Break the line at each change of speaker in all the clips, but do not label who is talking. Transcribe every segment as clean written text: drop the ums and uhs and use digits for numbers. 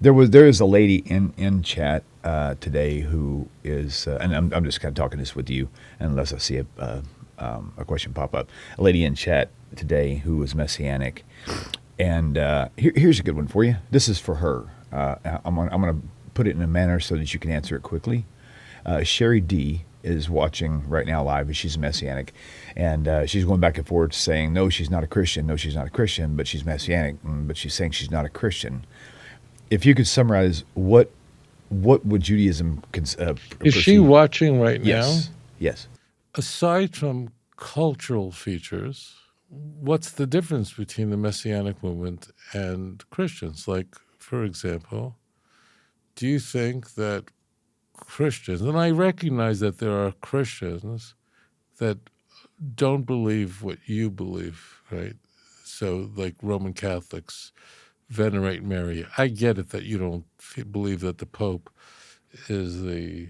There is a lady in chat today who is, and I'm just kind of talking this with you, unless I see a question pop up. A lady in chat today who is Messianic, and here's a good one for you. This is for her. I'm gonna put it in a manner so that you can answer it quickly. Sherry D is watching right now live, and she's Messianic, and she's going back and forth saying, no, she's not a Christian, no, she's not a Christian, but she's Messianic, but she's saying she's not a Christian. If you could summarize, what would Judaism
Is she
perceive?
watching right now?
Yes, yes.
Aside from cultural features, what's the difference between the Messianic movement and Christians? Like, for example, do you think that Christians, and I recognize that there are Christians that don't believe what you believe, right? So, like Roman Catholics venerate Mary. I get it that you don't believe that the Pope is the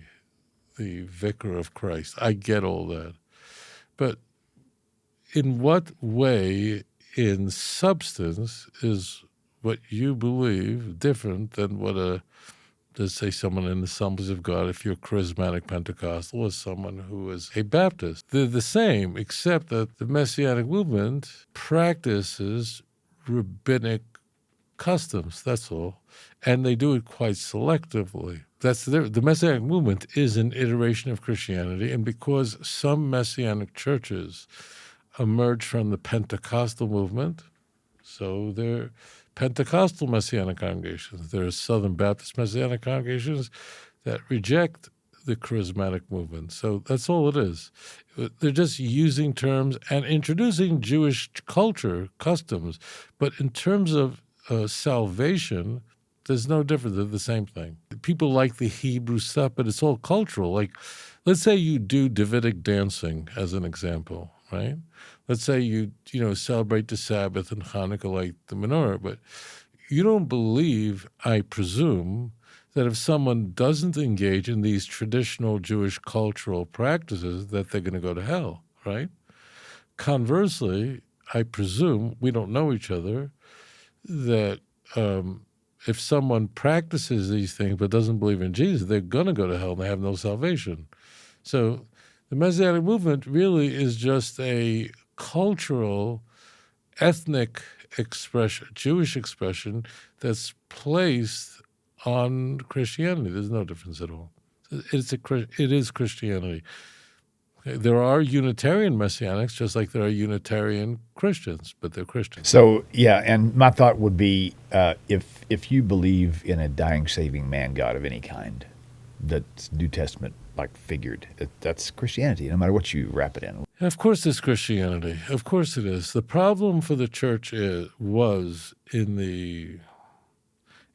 vicar of Christ. I get all that. But in what way, in substance, is what you believe different than what let's say someone in the Assemblies of God, if you're charismatic Pentecostal, or someone who is a Baptist? They're the same, except that the Messianic movement practices rabbinic customs, that's all. And they do it quite selectively. The Messianic movement is an iteration of Christianity, and because some Messianic churches emerged from the Pentecostal movement, so they're Pentecostal Messianic congregations. There are Southern Baptist Messianic congregations that reject the charismatic movement. So that's all it is. They're just using terms and introducing Jewish culture, customs. But in terms of salvation, there's no difference. They're the same thing. People like the Hebrew stuff, but it's all cultural. Like, let's say you do Davidic dancing as an example, right? Let's say you celebrate the Sabbath and Hanukkah like the menorah, but you don't believe, I presume, that if someone doesn't engage in these traditional Jewish cultural practices, that they're going to go to hell, right? Conversely, I presume, we don't know each other, that if someone practices these things but doesn't believe in Jesus, they're going to go to hell and they have no salvation. So the Messianic movement really is just a cultural, ethnic expression, Jewish expression that's placed on Christianity. There's no difference at all. It is Christianity. There are Unitarian Messianics, just like there are Unitarian Christians, but they're Christians.
So yeah, and my thought would be, if you believe in a dying, saving man God of any kind, that's New Testament like figured, that's Christianity, no matter what you wrap it in.
Of course, it's Christianity. Of course, it is. The problem for the church was in the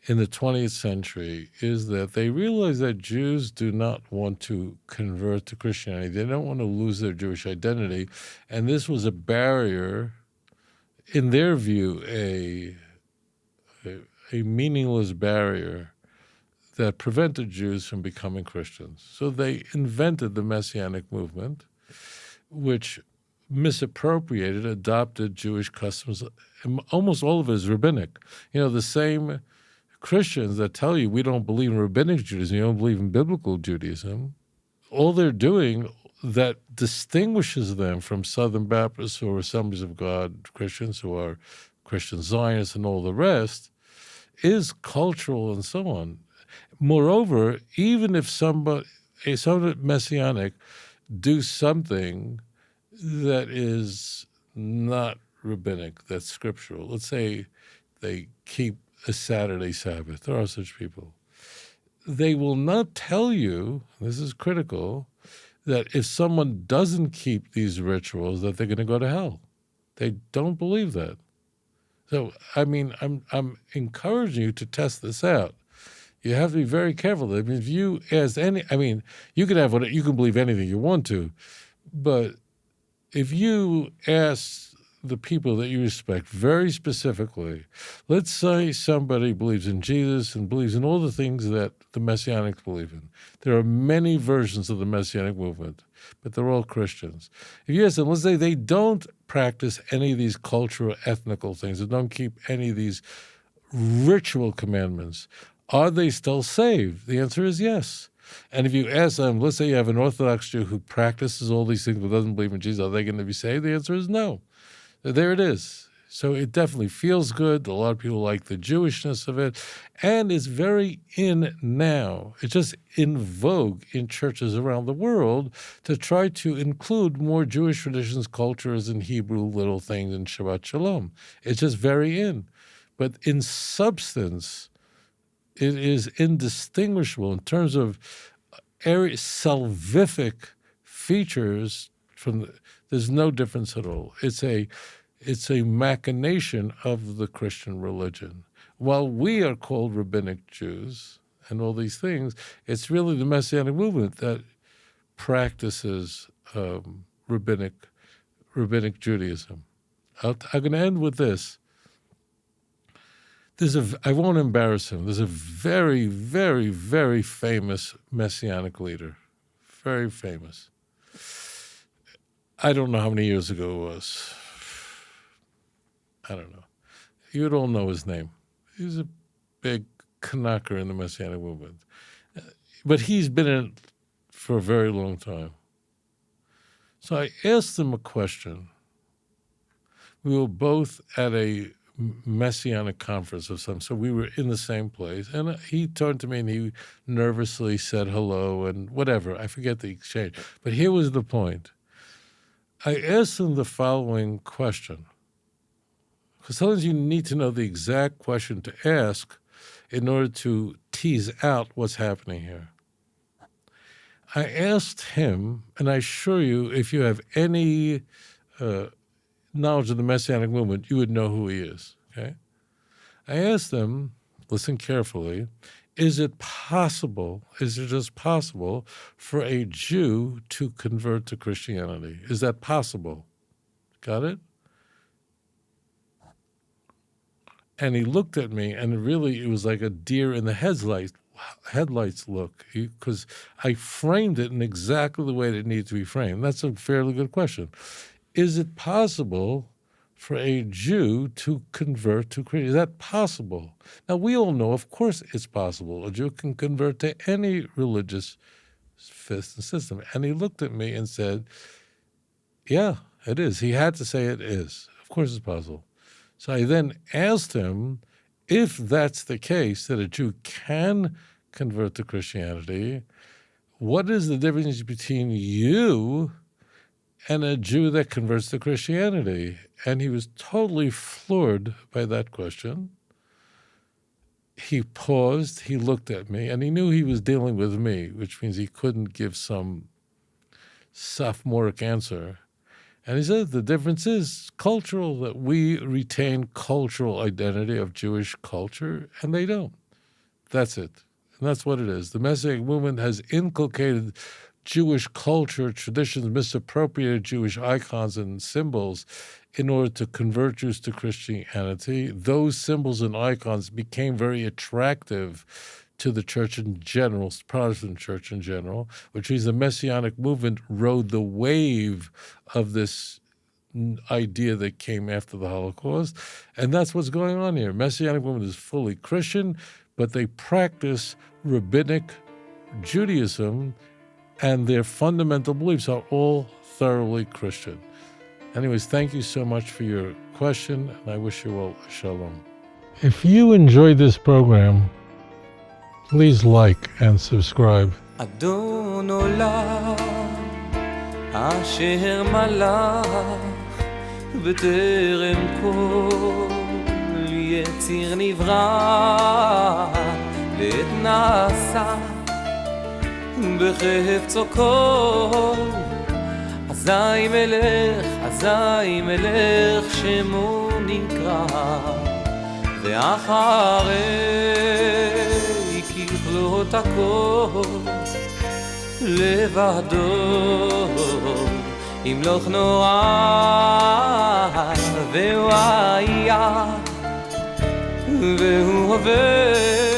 20th century is that they realized that Jews do not want to convert to Christianity. They don't want to lose their Jewish identity. And this was a barrier, in their view, a meaningless barrier that prevented Jews from becoming Christians. So they invented the Messianic movement, which misappropriated, adopted Jewish customs. Almost all of it is rabbinic. The same Christians that tell you we don't believe in rabbinic Judaism, you don't believe in biblical Judaism, all they're doing that distinguishes them from Southern Baptists or Assemblies of God Christians who are Christian Zionists and all the rest is cultural and so on. Moreover, even if somebody Messianic do something that is not rabbinic, that's scriptural, let's say they keep a Saturday Sabbath. There are such people. They will not tell you, this is critical, that if someone doesn't keep these rituals, that they're going to go to hell. They don't believe that. So, I'm encouraging you to test this out. You have to be very careful. If you ask you can believe anything you want to, but if you ask the people that you respect very specifically, let's say somebody believes in Jesus and believes in all the things that the Messianics believe in. There are many versions of the Messianic movement, but they're all Christians. If you ask them, let's say they don't practice any of these cultural, ethnical things, they don't keep any of these ritual commandments, Are they still saved? The answer is yes. And if you ask them, let's say you have an Orthodox Jew who practices all these things but doesn't believe in Jesus, are they going to be saved? The answer is no. There it is. So it definitely feels good. A lot of people like the Jewishness of it. And it's very in now. It's just in vogue in churches around the world to try to include more Jewish traditions, cultures, and Hebrew little things in Shabbat Shalom. It's just very in. But in substance, it is indistinguishable in terms of salvific features. There's no difference at all. It's a machination of the Christian religion. While we are called rabbinic Jews and all these things, it's really the Messianic movement that practices rabbinic Judaism. I'm going to end with this. I won't embarrass him. There's a very, very, very famous Messianic leader. Very famous. I don't know how many years ago it was. I don't know. You would all know his name. He's a big knocker in the Messianic movement. But he's been in it for a very long time. So I asked him a question. We were both at a Messianic conference of some, so we were in the same place. And he turned to me and he nervously said hello and whatever. I forget the exchange. But here was the point. I asked him the following question. Because sometimes you need to know the exact question to ask in order to tease out what's happening here. I asked him, and I assure you, if you have any knowledge of the Messianic movement, you would know who he is, okay? I asked him, listen carefully, is it just possible for a Jew to convert to Christianity? Is that possible? Got it? And he looked at me, and really it was like a deer in the headlights look, because I framed it in exactly the way that it needed to be framed. That's a fairly good question. Is it possible for a Jew to convert to Christianity? Is that possible? Now, we all know, of course, it's possible. A Jew can convert to any religious system. And he looked at me and said, yeah, it is. He had to say it is. Of course it's possible. So I then asked him, if that's the case, that a Jew can convert to Christianity, what is the difference between you and a Jew that converts to Christianity? And he was totally floored by that question. He paused, he looked at me, and he knew he was dealing with me, which means he couldn't give some sophomoric answer. And he said the difference is cultural, that we retain cultural identity of Jewish culture, and they don't. That's it. And that's what it is. The Messianic movement has inculcated Jewish culture, traditions, misappropriated Jewish icons and symbols in order to convert Jews to Christianity. Those symbols and icons became very attractive to the church in general, Protestant church in general, which means the Messianic movement rode the wave of this idea that came after the Holocaust. And that's what's going on here. Messianic movement is fully Christian, but they practice rabbinic Judaism, and their fundamental beliefs are all thoroughly Christian. Anyways, thank you so much for your question, and I wish you all shalom. If you enjoyed this program, please like and subscribe.
אדון עולם אשר מלך בטרם כל יציר נברא עת נעשה בחפצו כל אזי מלך שמו נקרא ואחרי ככלות הכל לבדו ימלוך נורא והוא היה והוא הווה